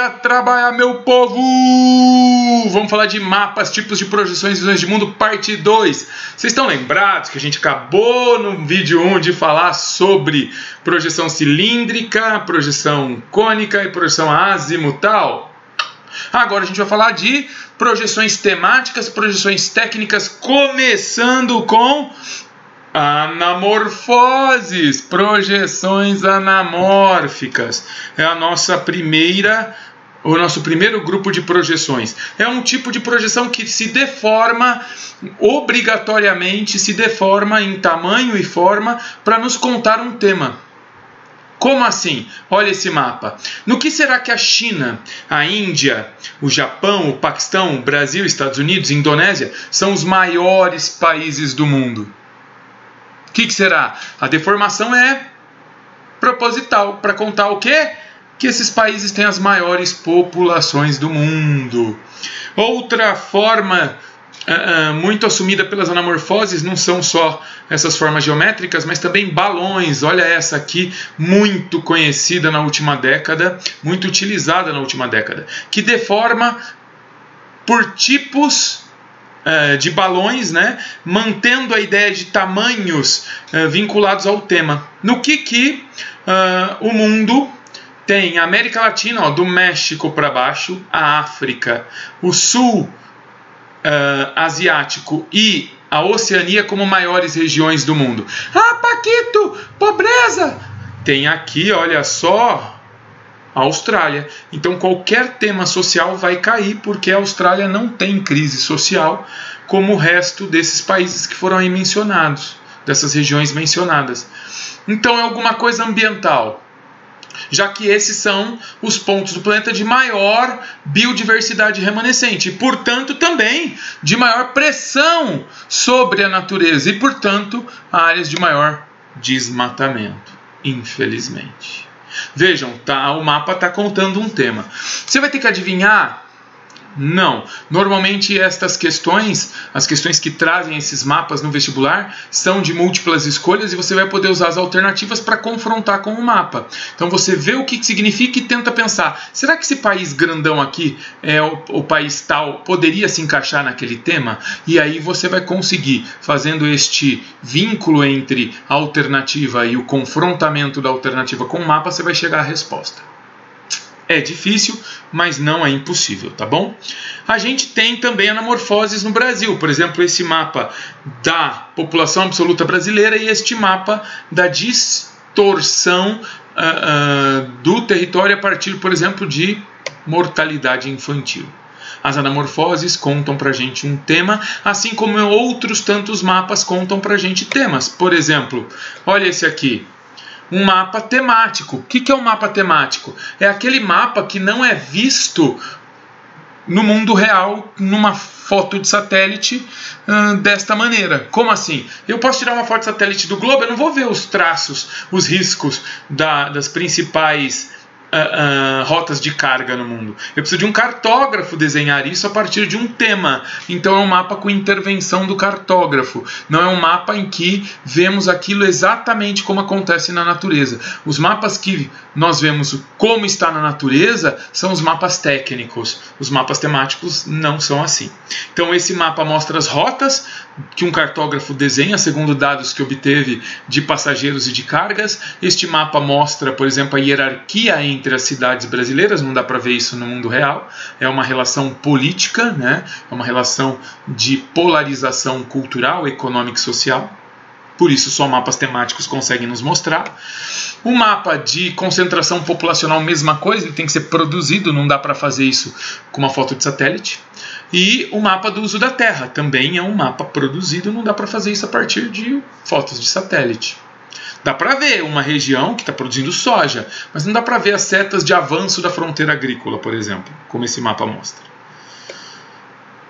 Bora trabalhar, meu povo! Vamos falar de mapas, tipos de projeções e visões de mundo, parte 2. Vocês estão lembrados que a gente acabou no vídeo 1 de falar sobre projeção cilíndrica, projeção cônica e projeção azimutal? Agora a gente vai falar de projeções temáticas, projeções técnicas, começando com anamorfoses, projeções anamórficas. É o nosso primeiro grupo de projeções. É um tipo de projeção que se deforma, obrigatoriamente se deforma em tamanho e forma para nos contar um tema. Como assim? Olha esse mapa. No que será que a China, a Índia, o Japão, o Paquistão, o Brasil, Estados Unidos, Indonésia são os maiores países do mundo? O que será? A deformação é proposital para contar o quê? Que esses países têm as maiores populações do mundo. Outra forma muito assumida pelas anamorfoses não são só essas formas geométricas, mas também balões. Olha essa aqui, muito conhecida na última década, muito utilizada na última década, que deforma por tipos de balões, né, mantendo a ideia de tamanhos vinculados ao tema. No que o mundo tem a América Latina, ó, do México para baixo, a África, o Sul Asiático e a Oceania como maiores regiões do mundo. Ah, Paquito, pobreza! Tem aqui, olha só, a Austrália. Então qualquer tema social vai cair, porque a Austrália não tem crise social como o resto desses países que foram aí mencionados, dessas regiões mencionadas. Então é alguma coisa ambiental, já que esses são os pontos do planeta de maior biodiversidade remanescente e, portanto, também de maior pressão sobre a natureza e, portanto, áreas de maior desmatamento, infelizmente. Vejam, o mapa está contando um tema. Você vai ter que adivinhar? Não. Normalmente estas questões, as questões que trazem esses mapas no vestibular, são de múltiplas escolhas e você vai poder usar as alternativas para confrontar com o mapa. Então você vê o que significa e tenta pensar, será que esse país grandão aqui, o país tal, poderia se encaixar naquele tema? E aí você vai conseguir, fazendo este vínculo entre a alternativa e o confrontamento da alternativa com o mapa, você vai chegar à resposta. É difícil, mas não é impossível, tá bom? A gente tem também anamorfoses no Brasil, por exemplo, esse mapa da população absoluta brasileira e este mapa da distorção do território a partir, por exemplo, de mortalidade infantil. As anamorfoses contam pra gente um tema, assim como outros tantos mapas contam pra gente temas. Por exemplo, olha esse aqui. Um mapa temático. O que é um mapa temático? É aquele mapa que não é visto no mundo real, numa foto de satélite desta maneira. Como assim? Eu posso tirar uma foto de satélite do globo, eu não vou ver os traços, os riscos das principais rotas de carga no mundo. Eu preciso de um cartógrafo desenhar isso a partir de um tema. Então é um mapa com intervenção do cartógrafo. Não é um mapa em que vemos aquilo exatamente como acontece na natureza. Os mapas que nós vemos como está na natureza são os mapas técnicos. Os mapas temáticos não são assim. Então esse mapa mostra as rotas que um cartógrafo desenha segundo dados que obteve de passageiros e de cargas. Este mapa mostra, por exemplo, a hierarquia entre as cidades brasileiras. Não dá para ver isso no mundo real. É uma relação política, né? É uma relação de polarização cultural, econômica e social. Por isso só mapas temáticos conseguem nos mostrar. O mapa de concentração populacional, mesma coisa, ele tem que ser produzido, não dá para fazer isso com uma foto de satélite. E o mapa do uso da terra também é um mapa produzido, não dá para fazer isso a partir de fotos de satélite. Dá para ver uma região que está produzindo soja, mas não dá para ver as setas de avanço da fronteira agrícola, por exemplo, como esse mapa mostra.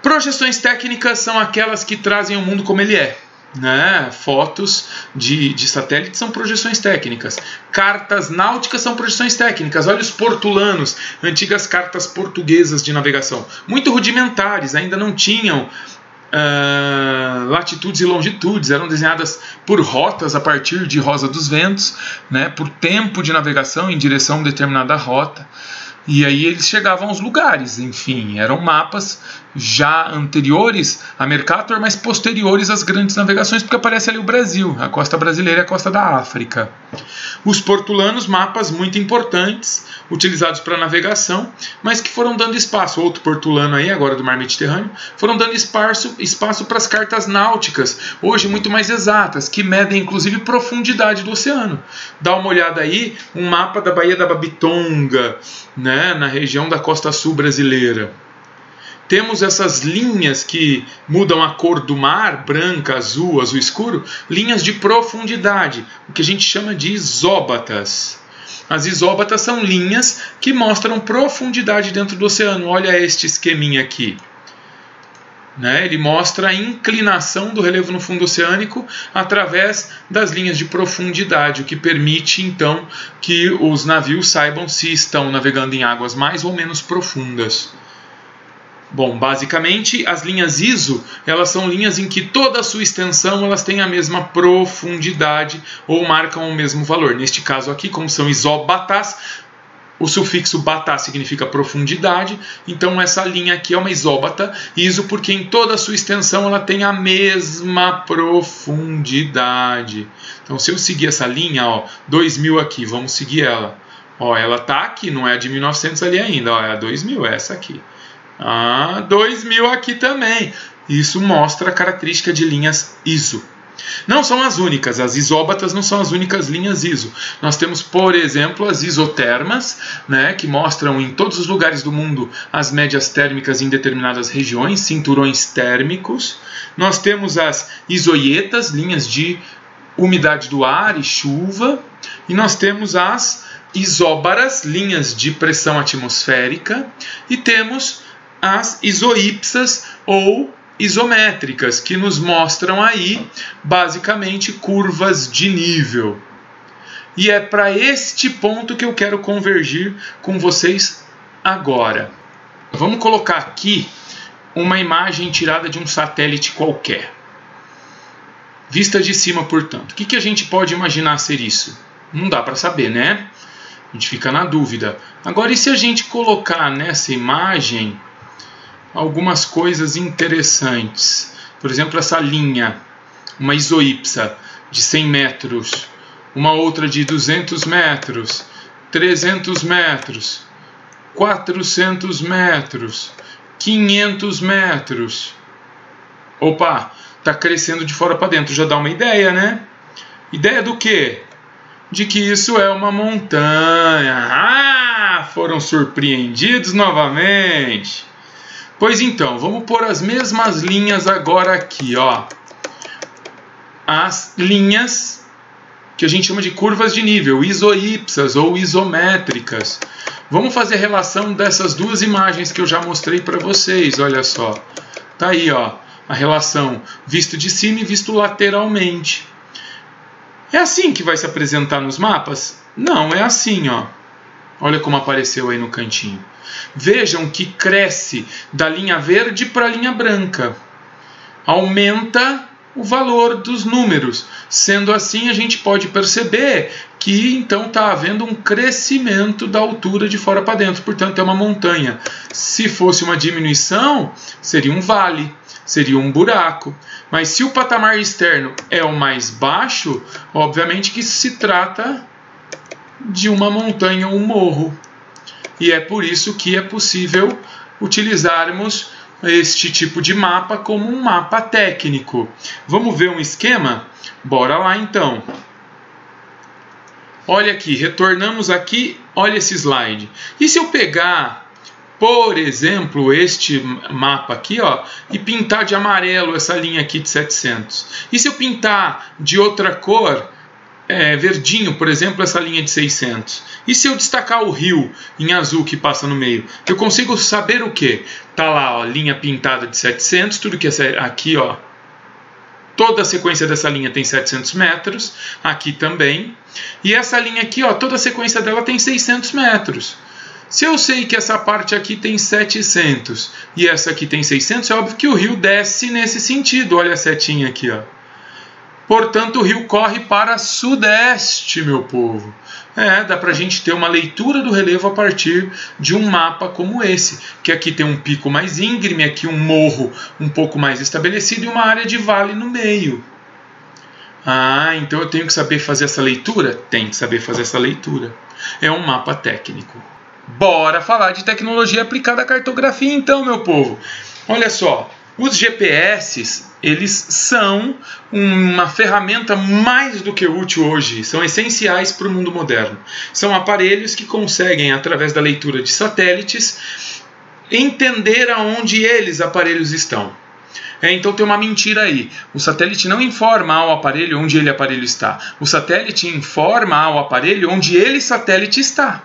Projeções técnicas são aquelas que trazem o mundo como ele é. Né? Fotos de satélite são projeções técnicas. Cartas náuticas são projeções técnicas. Olha os portulanos, antigas cartas portuguesas de navegação, muito rudimentares, ainda não tinham latitudes e longitudes, eram desenhadas por rotas a partir de rosa dos ventos, né? Por tempo de navegação em direção a uma determinada rota. E aí eles chegavam aos lugares, enfim, eram mapas já anteriores a Mercator, mas posteriores às grandes navegações, porque aparece ali o Brasil, a costa brasileira e a costa da África. Os portulanos, mapas muito importantes, utilizados para navegação, mas que foram dando espaço, outro portulano aí, agora do Mar Mediterrâneo, foram dando espaço para as cartas náuticas, hoje muito mais exatas, que medem inclusive profundidade do oceano. Dá uma olhada aí, um mapa da Baía da Babitonga, né, na região da costa sul brasileira. Temos essas linhas que mudam a cor do mar, branca, azul, azul escuro, linhas de profundidade, o que a gente chama de isóbatas. As isóbatas são linhas que mostram profundidade dentro do oceano. Olha este esqueminha aqui. Né? Ele mostra a inclinação do relevo no fundo oceânico através das linhas de profundidade, o que permite então que os navios saibam se estão navegando em águas mais ou menos profundas. Bom, basicamente as linhas ISO, elas são linhas em que toda a sua extensão elas têm a mesma profundidade ou marcam o mesmo valor. Neste caso aqui, como são isóbatas, o sufixo batá significa profundidade, então essa linha aqui é uma isóbata, ISO porque em toda a sua extensão ela tem a mesma profundidade. Então se eu seguir essa linha, ó, 2000 aqui, vamos seguir ela. Ó, ela está aqui, não é a de 1900 ali ainda, ó, é a 2000, é essa aqui. 2000 aqui também. Isso mostra a característica de linhas ISO. Não são as únicas, as isóbatas não são as únicas linhas ISO. Nós temos, por exemplo, as isotermas, né, que mostram em todos os lugares do mundo as médias térmicas em determinadas regiões, cinturões térmicos. Nós temos as isoietas, linhas de umidade do ar e chuva. E nós temos as isóbaras, linhas de pressão atmosférica. E temos as isoípsas ou isométricas, que nos mostram aí, basicamente, curvas de nível. E é para este ponto que eu quero convergir com vocês agora. Vamos colocar aqui uma imagem tirada de um satélite qualquer. Vista de cima, portanto. O que a gente pode imaginar ser isso? Não dá para saber, né? A gente fica na dúvida. Agora, e se a gente colocar nessa imagem algumas coisas interessantes? Por exemplo, essa linha, uma isoípsa de 100 metros, uma outra de 200 metros, 300 metros, 400 metros, 500 metros. Opa, está crescendo de fora para dentro, já dá uma ideia, né? Ideia do quê? De que isso é uma montanha. Foram surpreendidos novamente. Pois então, vamos pôr as mesmas linhas agora aqui, ó. As linhas que a gente chama de curvas de nível, isoípsas ou isométricas. Vamos fazer a relação dessas duas imagens que eu já mostrei para vocês, olha só. Tá aí, ó, a relação visto de cima e visto lateralmente. É assim que vai se apresentar nos mapas? Não, é assim, ó. Olha como apareceu aí no cantinho. Vejam que cresce da linha verde para a linha branca. Aumenta o valor dos números. Sendo assim, a gente pode perceber que então está havendo um crescimento da altura de fora para dentro. Portanto, é uma montanha. Se fosse uma diminuição, seria um vale, seria um buraco. Mas se o patamar externo é o mais baixo, obviamente que se trata de uma montanha ou um morro. E é por isso que é possível utilizarmos este tipo de mapa como um mapa técnico. Vamos ver um esquema? Bora lá então. Olha aqui, retornamos aqui, olha esse slide. E se eu pegar, por exemplo, este mapa aqui, ó, e pintar de amarelo essa linha aqui de 700? E se eu pintar de outra cor, verdinho, por exemplo, essa linha de 600? E se eu destacar o rio em azul que passa no meio? Eu consigo saber o quê? Tá lá, ó, linha pintada de 700, tudo que é aqui, ó. Toda a sequência dessa linha tem 700 metros, aqui também. E essa linha aqui, ó, toda a sequência dela tem 600 metros. Se eu sei que essa parte aqui tem 700 e essa aqui tem 600, é óbvio que o rio desce nesse sentido. Olha a setinha aqui, ó. Portanto, o rio corre para sudeste, meu povo. Dá para a gente ter uma leitura do relevo a partir de um mapa como esse, que aqui tem um pico mais íngreme, aqui um morro um pouco mais estabelecido e uma área de vale no meio. Então eu tenho que saber fazer essa leitura? Tem que saber fazer essa leitura. É um mapa técnico. Bora falar de tecnologia aplicada à cartografia então, meu povo. Olha só, os GPS, eles são uma ferramenta mais do que útil hoje, são essenciais para o mundo moderno. São aparelhos que conseguem, através da leitura de satélites, entender aonde eles, aparelhos, estão. Então tem uma mentira aí. O satélite não informa ao aparelho onde ele, aparelho, está. O satélite informa ao aparelho onde ele, satélite, está.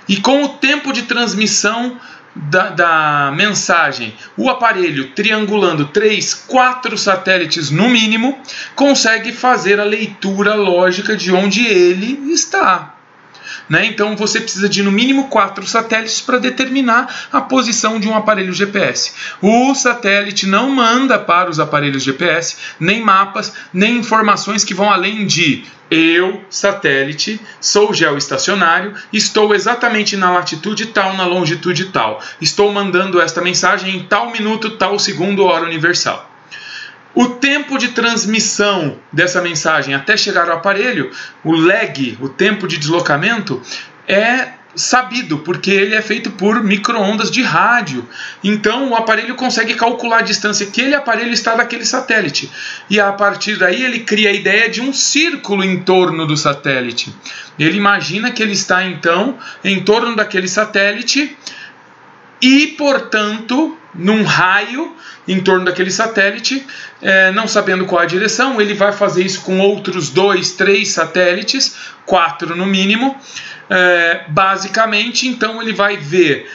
E com o tempo de transmissão da mensagem, o aparelho, triangulando 3, 4 satélites no mínimo, consegue fazer a leitura lógica de onde ele está. Então você precisa de no mínimo 4 satélites para determinar a posição de um aparelho GPS. O satélite não manda para os aparelhos GPS nem mapas, nem informações que vão além de: eu, satélite, sou geoestacionário, estou exatamente na latitude tal, na longitude tal. Estou mandando esta mensagem em tal minuto, tal segundo, hora universal. O tempo de transmissão dessa mensagem até chegar ao aparelho, o lag, o tempo de deslocamento, é sabido, porque ele é feito por micro-ondas de rádio. Então o aparelho consegue calcular a distância que aquele aparelho está daquele satélite. E a partir daí ele cria a ideia de um círculo em torno do satélite. Ele imagina que ele está então em torno daquele satélite e, portanto, num raio em torno daquele satélite, não sabendo qual a direção, ele vai fazer isso com outros 2, 3 satélites, 4 no mínimo. Basicamente, então ele vai ver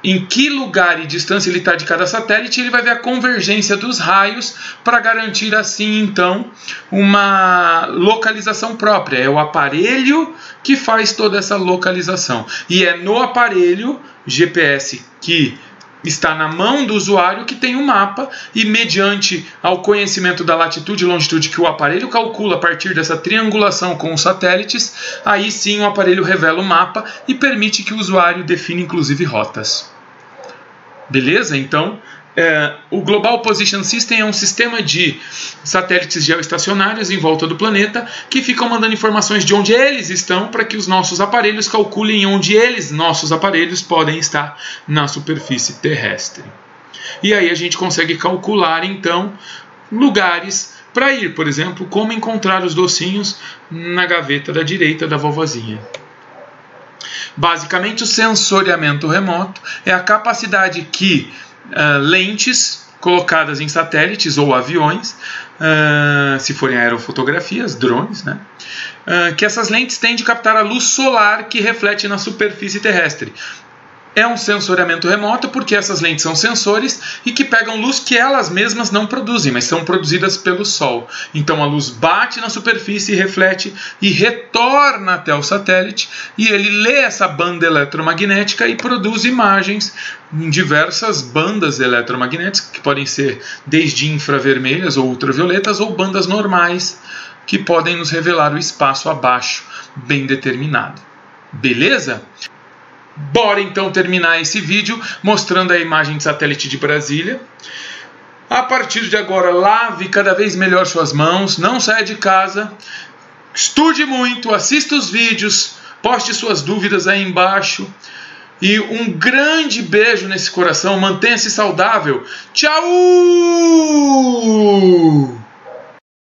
em que lugar e distância ele está de cada satélite, e ele vai ver a convergência dos raios para garantir assim então uma localização própria. É o aparelho que faz toda essa localização, e é no aparelho GPS que está na mão do usuário que tem o mapa, e mediante ao conhecimento da latitude e longitude que o aparelho calcula a partir dessa triangulação com os satélites, aí sim o aparelho revela o mapa e permite que o usuário defina inclusive rotas. Beleza? Então, o Global Position System é um sistema de satélites geoestacionários em volta do planeta que ficam mandando informações de onde eles estão para que os nossos aparelhos calculem onde nossos aparelhos, podem estar na superfície terrestre. E aí a gente consegue calcular então lugares para ir, por exemplo, como encontrar os docinhos na gaveta da direita da vovozinha. Basicamente, o sensoriamento remoto é a capacidade que lentes colocadas em satélites ou aviões, se forem aerofotografias, drones, que essas lentes têm de captar a luz solar que reflete na superfície terrestre. É um sensoriamento remoto porque essas lentes são sensores e que pegam luz que elas mesmas não produzem, mas são produzidas pelo Sol. Então a luz bate na superfície, reflete e retorna até o satélite, e ele lê essa banda eletromagnética e produz imagens em diversas bandas eletromagnéticas, que podem ser desde infravermelhas ou ultravioletas, ou bandas normais, que podem nos revelar o espaço abaixo, bem determinado. Beleza? Bora então terminar esse vídeo mostrando a imagem de satélite de Brasília. A partir de agora, lave cada vez melhor suas mãos, não saia de casa, estude muito, assista os vídeos, poste suas dúvidas aí embaixo. E um grande beijo nesse coração, mantenha-se saudável. Tchau!